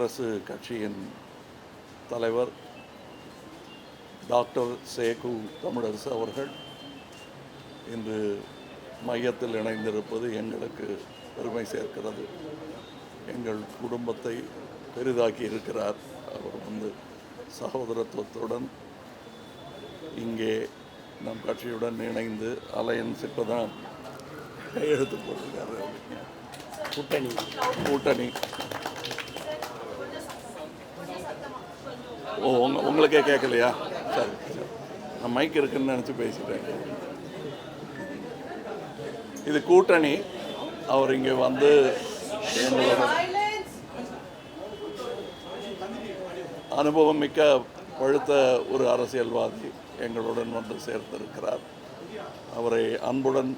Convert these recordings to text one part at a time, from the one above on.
அரசு கட்சியின் தலைவர் டாக்டர் சேகு தமிழரசு அவர்கள் இன்று மையத்தில் இணைந்திருப்பது எங்களுக்கு பெருமை சேர்க்கிறது. எங்கள் குடும்பத்தை பெரிதாக்கி இருக்கிறார். அவர் சகோதரத்துவத்துடன் இங்கே நம் கட்சியுடன் இணைந்து அலையன்ஸ் இப்போ தான் கையெழுத்து போட்டிருக்காரு. கூட்டணி உங்களுக்கே கேட்கலையா? சரி, நான் மைக் இருக்குன்னு நினச்சி பேசிட்டேன். இது கூட்டணி. அவர் இங்கே வந்து எங்களோட அனுபவம் மிக்க பழுத்த ஒரு அரசியல்வாதி எங்களுடன் வந்து சேர்த்திருக்கிறார். அவரை அன்புடன்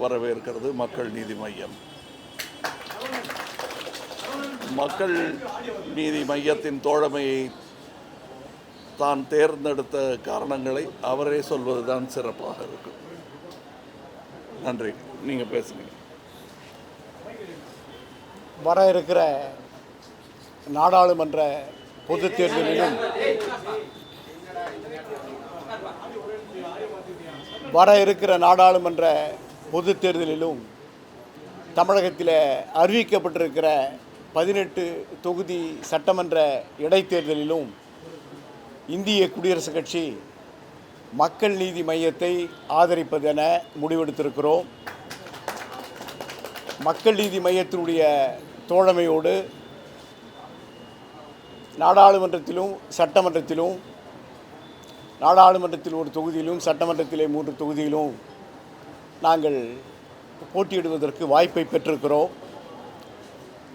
வரவேற்கிறது மக்கள் நீதி மையம். மக்கள் நீதி மையத்தின் தோழமையை தான் தேர்ந்தெடுத்த காரணங்களை அவரே சொல்வதுதான் சிறப்பாக இருக்கும். நன்றி. நீங்கள் பேசுங்க. வர இருக்கிற நாடாளுமன்ற பொது தேர்தலிலும் தமிழகத்தில் அறிவிக்கப்பட்டிருக்கிற 18 தொகுதி சட்டமன்ற இடைத்தேர்தலிலும் இந்திய குடியரசுக் கட்சி மக்கள் நீதி மையத்தை ஆதரிப்பதென முடிவெடுத்திருக்கிறோம். மக்கள் நீதி மையத்தினுடைய தோழமையோடு நாடாளுமன்றத்திலும் நாடாளுமன்றத்தில் ஒரு தொகுதியிலும் சட்டமன்றத்திலே 3 தொகுதியிலும் நாங்கள் போட்டியிடுவதற்கு வாய்ப்பை பெற்றிருக்கிறோம்.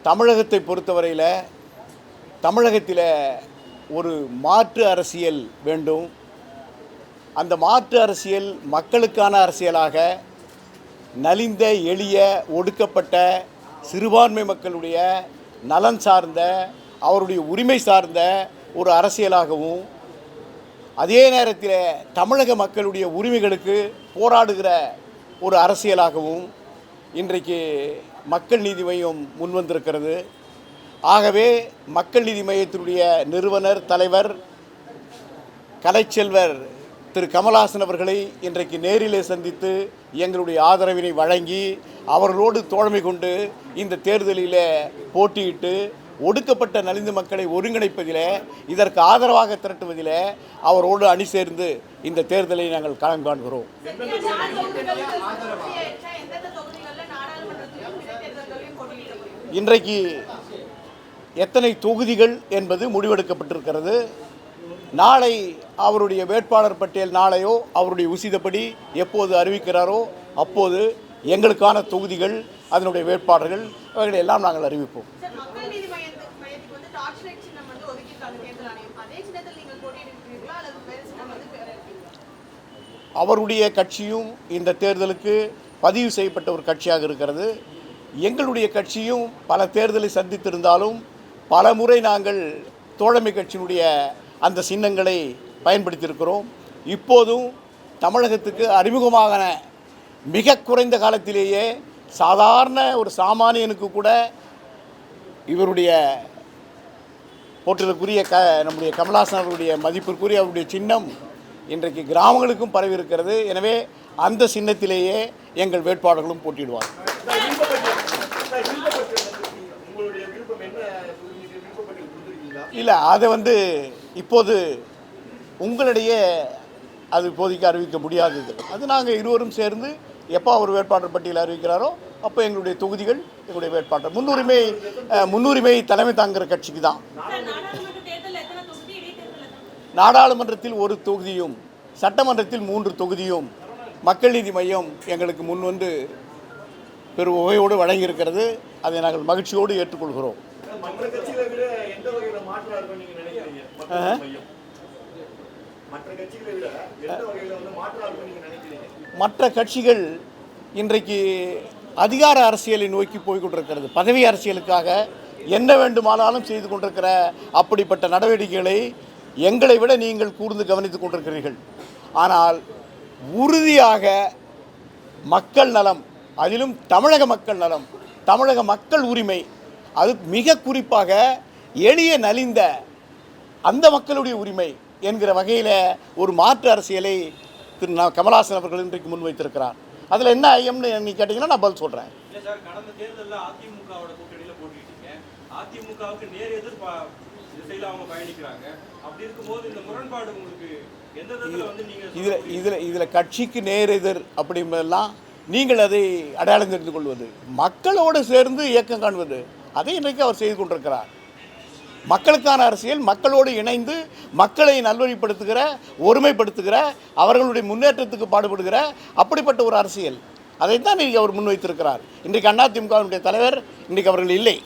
தமிழகத்தை பொறுத்தவரையில் தமிழகத்தில் ஒரு மாற்று அரசியல் வேண்டும். அந்த மாற்று அரசியல் மக்களுக்கான அரசியலாக நலிந்த எளிய ஒடுக்கப்பட்ட சிறுபான்மை மக்களுடைய நலன் சார்ந்த அவருடைய உரிமை சார்ந்த ஒரு அரசியலாகவும், அதே நேரத்தில் தமிழக மக்களுடைய உரிமைகளுக்கு போராடுகிற ஒரு அரசியலாகவும் இன்றைக்கு மக்கள் நீதி மையம் முன்வந்திருக்கிறது. ஆகவே மக்கள் நீதி மையத்தினுடைய நிறுவனர் தலைவர் கலைச்செல்வர் திரு கமல்ஹாசன் அவர்களை இன்றைக்கு நேரிலே சந்தித்து எங்களுடைய ஆதரவினை வழங்கி அவர்களோடு தோழமை கொண்டு இந்த தேர்தலில் போட்டியிட்டு ஒடுக்கப்பட்ட நலிந்த மக்களை ஒருங்கிணைப்பதில், இதற்கு ஆதரவாக திரட்டுவதில் அவரோடு அணி சேர்ந்து இந்த தேர்தலை நாங்கள் களம் காண்கிறோம். இன்றைக்கு எத்தனை தொகுதிகள் என்பது முடிவெடுக்கப்பட்டிருக்கிறது. நாளை அவருடைய வேட்பாளர் பட்டியல் நாளையோ அவருடைய உசிதப்படி எப்போது அறிவிக்கிறாரோ அப்போது எங்களுக்கான தொகுதிகள், அதனுடைய வேட்பாளர்கள் அவைகளை எல்லாம் நாங்கள் அறிவிப்போம். அவருடைய கட்சியும் இந்த தேர்தலுக்கு பதிவு செய்யப்பட்ட ஒரு கட்சியாக இருக்கிறது. எங்களுடைய கட்சியும் பல தேர்தலை சந்தித்திருந்தாலும் பல முறை நாங்கள் தோழமை கட்சியினுடைய அந்த சின்னங்களை பயன்படுத்தியிருக்கிறோம். இப்போதும் தமிழகத்துக்கு அறிமுகமான மிக குறைந்த காலத்திலேயே சாதாரண ஒரு சாமானியனுக்கு கூட இவருடைய போற்றலுக்குரிய நம்முடைய கமல்ஹாசன் அவருடைய மதிப்பிற்குரிய அவருடைய சின்னம் இன்றைக்கு கிராமங்களுக்கும் பரவி இருக்கிறது. எனவே அந்த சின்னத்திலேயே எங்கள் வேட்பாளர்களும் போட்டியிடுவார். இல்லை, அதை இப்போது உங்களிடையே அது இப்போதைக்கு அறிவிக்க முடியாதது. அது நாங்கள் இருவரும் சேர்ந்து எப்போ அவர் வேட்பாளர் பட்டியல் அறிவிக்கிறாரோ அப்போ எங்களுடைய தொகுதிகள், எங்களுடைய வேட்பாளர் முன்னுரிமை தலைமை தாங்குகிற கட்சிக்கு தான். நாடாளுமன்றத்தில் 1 தொகுதியும் சட்டமன்றத்தில் 3 தொகுதியும் மக்கள் நீதி மையம் எங்களுக்கு முன்வந்து பெரும் உகையோடு வழங்கியிருக்கிறது. அதை நாங்கள் மகிழ்ச்சியோடு ஏற்றுக்கொள்கிறோம். மற்ற கட்சிகள் இன்றைக்கு அதிகார அரசியலை நோக்கி போய்கொண்டிருக்கிறது. பதவி அரசியலுக்காக என்ன வேண்டுமானாலும் செய்து கொண்டிருக்கிற அப்படிப்பட்ட நடவடிக்கைகளை எங்களை விட நீங்கள் கூர்ந்து கவனித்துக் கொண்டிருக்கிறீர்கள். ஆனால் உறுதியாக மக்கள் நலம், அதிலும் தமிழக மக்கள் நலம், தமிழக மக்கள் உரிமை, அது மிக குறிப்பாக எளிய நலிந்த அந்த மக்களுடைய உரிமை என்கிற வகையில் ஒரு மாற்று அரசியலை கமலஹாசன் அவர்கள் இன்றைக்கு முன்வைத்திருக்கிறார். அதில் என்ன ஐயம்னு நீ கேட்டிங்கன்னா நான் பதில் சொல்கிறேன். இல்லை சார், கடந்த தேர்தலில் அதிமுகவோட கூட்டணியில் போட்டிட்டீங்க. அதிமுகவுக்கு நேர் எதிர் திசையில் அவங்க பயணிக்கிறாங்க. அப்படி இருக்கும்போது இந்த முரண்பாடு உங்களுக்கு எந்த விதத்தில் வந்து நீங்கள் இதில் கட்சிக்கு நேர் எதிர் அப்படின்றதெல்லாம் நீங்கள் அதை அடையாளம் தெரிந்து கொள்வது, மக்களோடு சேர்ந்து இயக்கம் காண்பது, அதை இன்றைக்கு அவர் செய்து கொண்டிருக்கிறார். மக்களுக்கான அரசியல், மக்களோடு இணைந்து மக்களை நல்வழிப்படுத்துகிற, ஒருமைப்படுத்துகிற, அவர்களுடைய முன்னேற்றத்துக்கு பாடுபடுகிற அப்படிப்பட்ட ஒரு அரசியல், அதைத்தான் இன்றைக்கு அவர் முன்வைத்திருக்கிறார். இன்றைக்கு அதிமுகவினுடைய தலைவர் இன்றைக்கு அவர்கள் இல்லை.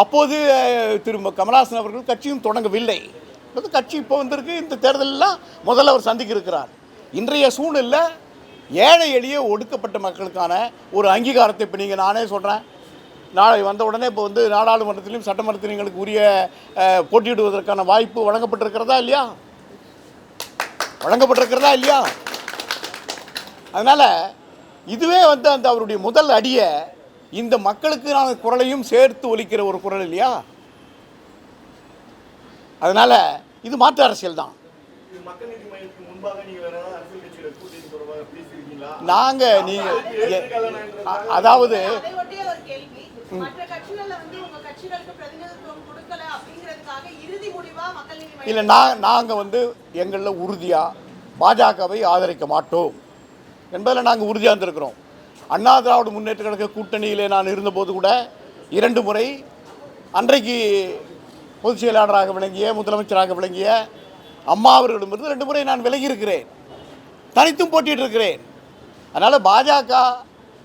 அப்போது திரு கமலஹாசன் அவர்கள் கட்சியும் தொடங்கவில்லை. கட்சி இப்போ வந்திருக்கு. இந்த தேர்தலெல்லாம் முதல்ல அவர் சந்திக்க இருக்கிறார். இன்றைய சூழ்நிலை ஏழை எளிய ஒடுக்கப்பட்ட மக்களுக்கான ஒரு அங்கீகாரத்தை இப்போ நீங்கள் நானே சொல்கிறேன். நாளை வந்த உடனே இப்போ வந்து நாடாளுமன்றத்திலையும் சட்டமன்றத்திலும் எங்களுக்கு உரிய போட்டியிடுவதற்கான வாய்ப்பு வழங்கப்பட்டிருக்கிறதா இல்லையா? வழங்கப்பட்டிருக்கிறதா இல்லையா? அதனால் இதுவே வந்து அந்த அவருடைய முதல் அடியை இந்த மக்களுக்கான குரலையும் சேர்த்து ஒலிக்கிற ஒரு குரல் இல்லையா? அதனால் இது மாற்று அரசியல் தான். நாங்கள் நீங்கள் அதாவது இல்லை, நாங்கள் வந்து எங்களில் உறுதியாக பாஜகவை ஆதரிக்க மாட்டோம் என்பதில் நாங்கள் உறுதியாக இருந்திருக்கிறோம். அண்ணா திராவிட முன்னேற்ற கழக கூட்டணியிலே நான் இருந்தபோது கூட 2 முறை அன்றைக்கு பொதுச் செயலாளராக விளங்கிய, முதலமைச்சராக விளங்கிய அம்மா அவர்களிடமிருந்து 2 முறை நான் விலகி இருக்கிறேன், தனித்தும் போட்டியிட்டிருக்கிறேன். அதனால் பாஜக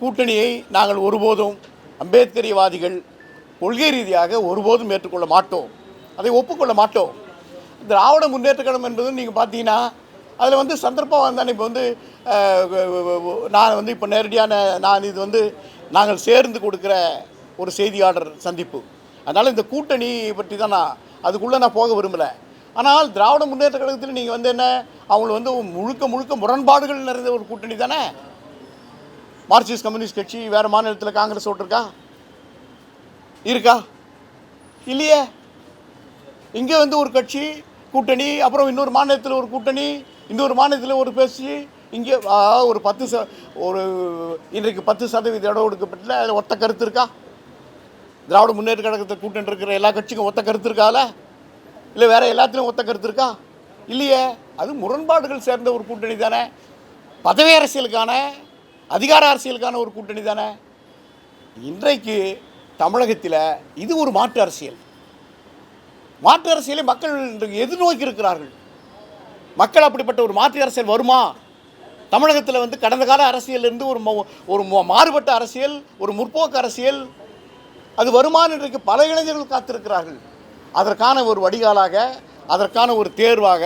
கூட்டணியை நாங்கள் ஒருபோதும் அம்பேத்கரியவாதிகள் கொள்கை ரீதியாக ஒருபோதும் ஏற்றுக்கொள்ள மாட்டோம், அதை ஒப்புக்கொள்ள மாட்டோம். திராவிட முன்னேற்ற கழகம் என்பது நீங்கள் பார்த்தீங்கன்னா அதில் வந்து சந்தர்ப்பம் வந்தானே. இப்போ வந்து நான் வந்து இப்போ நேரடியான இது வந்து நாங்கள் சேர்ந்து கொடுக்குற ஒரு செய்தியாளர் சந்திப்பு. அதனால் இந்த கூட்டணி பற்றி தான் அதுக்குள்ளே நான் போக விரும்பலை. ஆனால் திராவிட முன்னேற்ற கழகத்தில் நீங்கள் வந்து என்ன, அவங்களுக்கு வந்து முழுக்க முரண்பாடுகள் நிறைந்த ஒரு கூட்டணி தானே. மார்க்சிஸ்ட் கம்யூனிஸ்ட் கட்சி வேறு மாநிலத்தில் காங்கிரஸ் இருக்கா? இல்லையே. இங்கே வந்து ஒரு கட்சி கூட்டணி, அப்புறம் இன்னொரு மாநிலத்தில் ஒரு கூட்டணி, இன்னொரு மாநிலத்தில் ஒரு பேசி, இங்கே ஒரு இன்றைக்கு 10% இடம் ஒதுக்கப்பட்டல அதில் ஒத்த கருத்து இருக்கா? திராவிட முன்னேற்ற கழகத்தை கூட்டணி இருக்கிற எல்லா கட்சிக்கும் ஒத்த கருத்து இருக்கால? இல்லை வேறு எல்லாத்துலேயும் ஒத்த கருத்து இருக்கா? இல்லையே. அது முரண்பாடுகள் சேர்ந்த ஒரு கூட்டணி தானே. பதவி அரசியலுக்கான, அதிகார அரசியலுக்கான ஒரு கூட்டணி தானே. இன்றைக்கு தமிழகத்தில் இது ஒரு மாற்று அரசியல். மாற்று அரசியலை மக்கள் எதிர்நோக்கி இருக்கிறார்கள். மக்கள் அப்படிப்பட்ட ஒரு மாற்று அரசியல் வருமா? தமிழகத்தில் வந்து கடந்த கால அரசியலிருந்து ஒரு மாறுபட்ட அரசியல், ஒரு முற்போக்கு அரசியல் அது வருமானு இன்றைக்கு பல இளைஞர்கள் காத்திருக்கிறார்கள். அதற்கான ஒரு வடிகாலாக, அதற்கான ஒரு தேர்வாக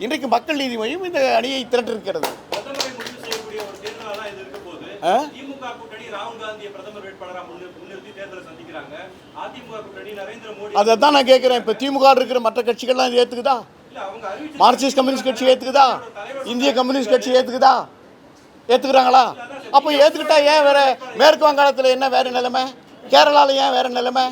இன்றைக்கு மக்கள் நீதி மையம் இந்த அணியை திரட்டிருக்கிறது. அதை தான் நான் கேட்குறேன். இப்போ திமுக இருக்கிற மற்ற கட்சிகள்லாம் இது ஏற்றுக்குதா? மார்க்சிஸ்ட் கம்யூனிஸ்ட் கட்சி ஏற்றுக்குதா? இந்திய கம்யூனிஸ்ட் கட்சி ஏற்றுக்குதா? ஏற்றுக்கிறாங்களா? அப்போ ஏற்றுக்கிட்டா ஏன் வேறு மேற்கு வங்காளத்தில் என்ன வேறு நிலைமை, கேரளாவில் ஏன் வேறு நிலைமை?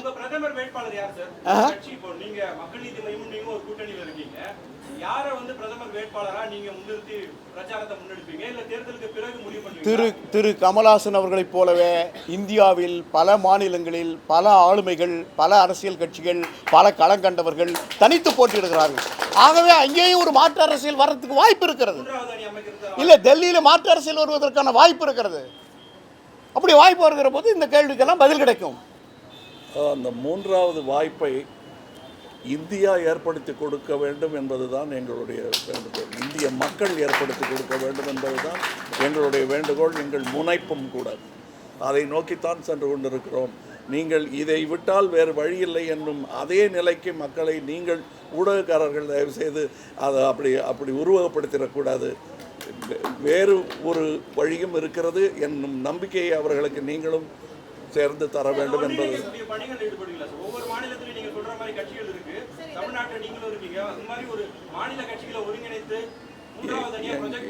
திரு கமலஹாசன் அவர்களைப் போலவே இந்தியாவில் பல மாநிலங்களில் பல ஆளுமைகள், பல அரசியல் கட்சிகள், பல களங்கண்டவர்கள் தனித்து போட்டியிடுகிறார்கள். ஆகவே அங்கேயும் ஒரு மாற்று அரசியல் வர்றதுக்கு வாய்ப்பு இருக்கிறது. இல்லை, டெல்லியில் மாற்று அரசியல் வருவதற்கான வாய்ப்பு இருக்கிறது. அப்படி வாய்ப்பு வருகிற போது இந்த கேள்விக்கெல்லாம் பதில் கிடைக்கும். அந்த 3வது வாய்ப்பை இந்தியா ஏற்படுத்தி கொடுக்க வேண்டும் என்பதுதான் எங்களுடைய வேண்டுகோள். இந்திய மக்கள் ஏற்படுத்தி கொடுக்க வேண்டும் என்பதுதான் எங்களுடைய வேண்டுகோள், எங்கள் முனைப்பும் கூட. அதை நோக்கித்தான் சென்று கொண்டிருக்கிறோம். நீங்கள் இதை விட்டால் வேறு வழியில்லை என்னும் அதே நிலைக்கு மக்களை நீங்கள் ஊடகக்காரர்கள் தயவுசெய்து அதை அப்படி உருவகப்படுத்திடக்கூடாது. வேறு ஒரு வழியும் இருக்கிறது என்னும் நம்பிக்கையை அவர்களுக்கு நீங்களும் சேர்ந்து தர வேண்டும் என்பது.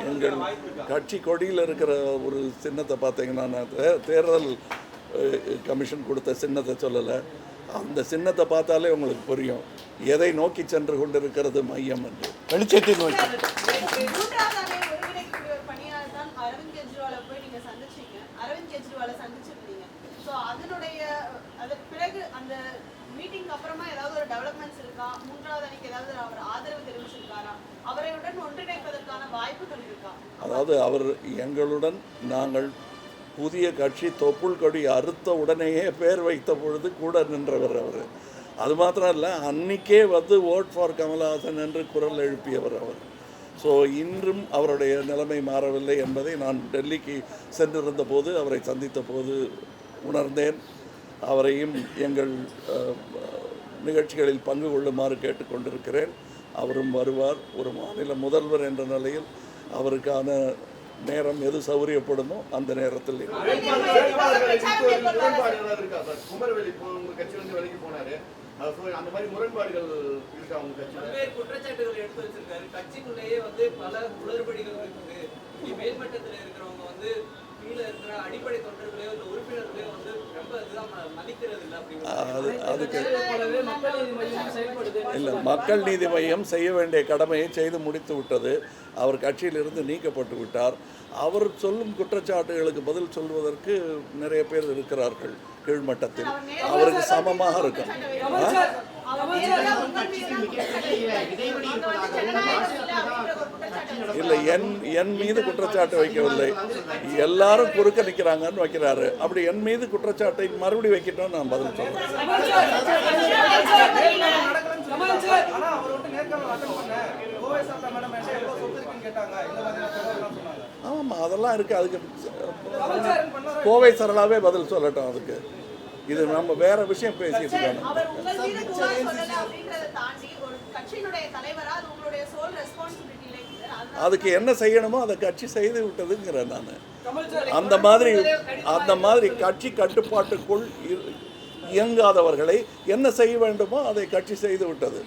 எங்கள் கட்சி கொடியில் இருக்கிற ஒரு சின்னத்தை பார்த்தீங்கன்னா, தேர்தல் கமிஷன் கொடுத்த சின்னத்தை சொல்லலை, அந்த சின்னத்தை பார்த்தாலே உங்களுக்கு புரியும் எதை நோக்கி சென்று கொண்டிருக்கிறது மையம் என்று. வெளிச்சத்தை நோக்கி. மூன்றாவது அணை ஒருங்கிணைப்பு பணியாளர் தான் அரவிந்த் கெஜ்ரிவாலை போய் நீங்க சந்திச்சீங்க, அரவிந்த் கெஜ்ரிவாலை சந்திச்சிருந்தீங்க. ஸோ அதற்கு பிறகு அந்த மீட்டிங் அப்புறமா ஏதாவது ஒரு டெவலப்மெண்ட்ஸ் இருக்கா? மூன்றாவது அணிக்கு ஏதாவது அவர் ஆதரவு தெரிவிச்சிருக்காரா? அவரையுடன் ஒன்றிணைப்பதற்கான வாய்ப்புகள் இருக்கா? அதாவது அவர் எங்களுடன் நாங்கள் புதிய கட்சி தொப்புள் கொடி அறுத்த உடனேயே பேர் வைத்த பொழுது கூட நின்றவர் அவர். அது மாத்திரம் இல்லை, அன்றைக்கே வந்து ஓட் ஃபார் கமல்ஹாசன் என்று குரல் எழுப்பியவர் அவர். ஸோ இன்றும் அவருடைய நிலைமை மாறவில்லை என்பதை நான் டெல்லிக்கு சென்றிருந்த போது அவரை சந்தித்த போது உணர்ந்தேன். அவரையும் எங்கள் நிகழ்ச்சிகளில் பங்கு கொள்ளுமாறு கேட்டுக்கொண்டிருக்கிறேன். அவரும் வருவார். ஒரு மாநில முதல்வர் என்ற நிலையில் அவருக்கான நேரம் எது சௌகரியப்படுமோ அந்த நேரத்தில் அந்த மாதிரி முரண்பாடுகள் இருக்கா உங்க கட்சியில? பல்வேறு குற்றச்சாட்டுகள் எடுத்து வச்சிருக்காரு. கட்சிக்குள்ளேயே வந்து பல குளறுபடிகள் இருக்குது. மேல்மட்டத்தில் இருக்கிறவங்க வந்து கீழே இருக்கிற அடிப்படை தொண்டர்களையோ இல்லை உறுப்பினர்களையோ வந்து ரொம்ப இதுதான் மதிக்கிறது இல்லை அதுக்கு செயல்படுது. இல்லை, மக்கள் நீதி மையம் செய்ய வேண்டிய கடமையை செய்து முடித்து விட்டது. அவர் கட்சியிலிருந்து நீக்கப்பட்டு விட்டார். அவர் சொல்லும் குற்றச்சாட்டுகளுக்கு பதில் சொல்வதற்கு நிறைய பேர் இருக்கிறார்கள் கீழ்மட்டத்தில். அவருக்கு சமமாக இருக்கும். இல்லை, என் மீது குற்றச்சாட்டு வைக்கவில்லை. எல்லாரும் குறுக்க நிற்கிறாங்கன்னு வைக்கிறாரு. அப்படி என் மீது குற்றச்சாட்டை மறுபடி வைக்கட்டும், நான் பதில் சொல்றேன். ஆமாம், அதெல்லாம் இருக்குது. அதுக்கு கோவை சரளாவே பதில் சொல்லட்டும். அதுக்கு இது நம்ம வேற விஷயம் பேசிட்டு இருக்கோம். அதுக்கு என்ன செய்யணுமோ அதை கட்சி செய்து விட்டதுங்கிறேன் நான். அந்த மாதிரி கட்சி கட்டுப்பாட்டுக்குள் இயங்காதவர்களை என்ன செய்ய வேண்டுமோ அதை கட்சி செய்து விட்டது.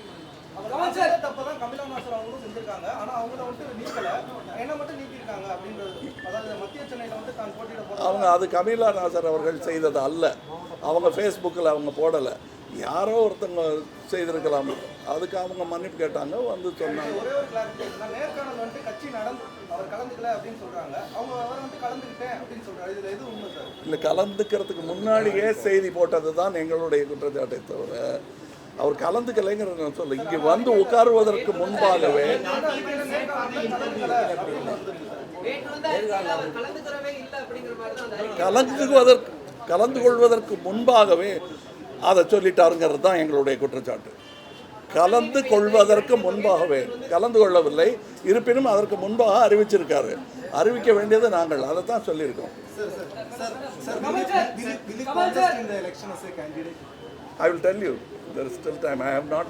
அவங்க அது கமிலா நாசர் அவர்கள் செய்தது அல்ல. அவங்க ஃபேஸ்புக்கில் அவங்க போடலை. யாரோ ஒருத்தங்க செய்திருக்கலாம். அதுக்கு அவங்க மன்னிப்பு கேட்டாங்க, வந்து சொன்னாங்க. இல்லை, கலந்துக்கிறதுக்கு முன்னாடியே செய்தி போட்டது தான் எங்களுடைய குற்றச்சாட்டை தவிர அவர் கலந்துக்கலைங்கிற நான் சொல்ல. இங்கே வந்து உட்காருவதற்கு முன்பாகவே கலந்து கொள்வதற்கு முன்பாகவே அதை சொல்லிட்டாருங்கிறது தான் எங்களுடைய குற்றச்சாட்டு. கலந்து கொள்வதற்கு முன்பாகவே கலந்து கொள்ளவில்லை. இருப்பினும் அதற்கு முன்பாக அறிவிச்சிருக்காரு. அறிவிக்க வேண்டியது நாங்கள் அதை தான் சொல்லியிருக்கோம். I will tell you, there is still time. I have not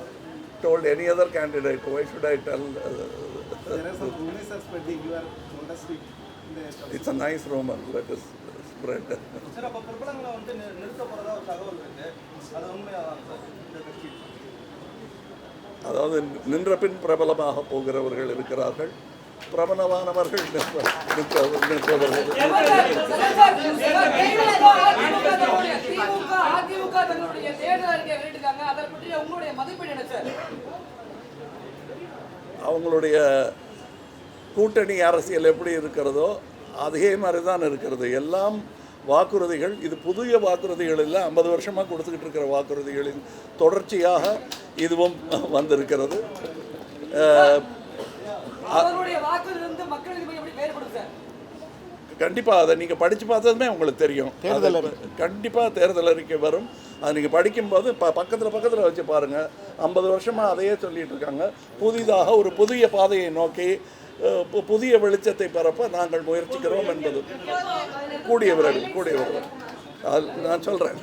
told any other candidate. Why should I tell? There are some rumors spreading. You are contesting. It's a nice rumor. Let us spread. அதாவது நின்ற பின் பிரபலமாக போகிறவர்கள் இருக்கிறார்கள், பிரபலமானவர்கள் நிற்பவர்கள். அவங்களுடைய கூட்டணி அரசியல் எப்படி இருக்கிறதோ அதே மாதிரி தான் இருக்கிறது. எல்லாம் வாக்குறுதிகள். இது புதிய வாக்குறுதிகள் இல்லை, 50 வருஷமாக கொடுத்துக்கிட்டு இருக்கிற வாக்குறுதிகளின் தொடர்ச்சியாக இதுவும் வந்திருக்கிறது. கண்டிப்பாக அதை நீங்கள் படித்து பார்த்ததுமே உங்களுக்கு தெரியும். கண்டிப்பாக தேர்தல் அறிக்கை வரும். அதை நீங்கள் படிக்கும்போது பக்கத்தில் வச்சு பாருங்கள். 50 வருஷமாக அதையே சொல்லிகிட்டு இருக்காங்க. புதிதாக ஒரு புதிய பாதையை நோக்கி புதிய வெளிச்சத்தை பரப்ப நாங்கள் முயற்சிக்கிறோம் என்பது கூடிய விரைவில். நான் சொல்கிறேன்.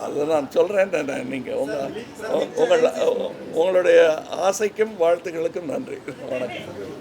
அதை நான் சொல்கிறேன். நீங்கள் உங்களுடைய ஆசைக்கும் வாழ்த்துக்களுக்கும் நன்றி. வணக்கம்.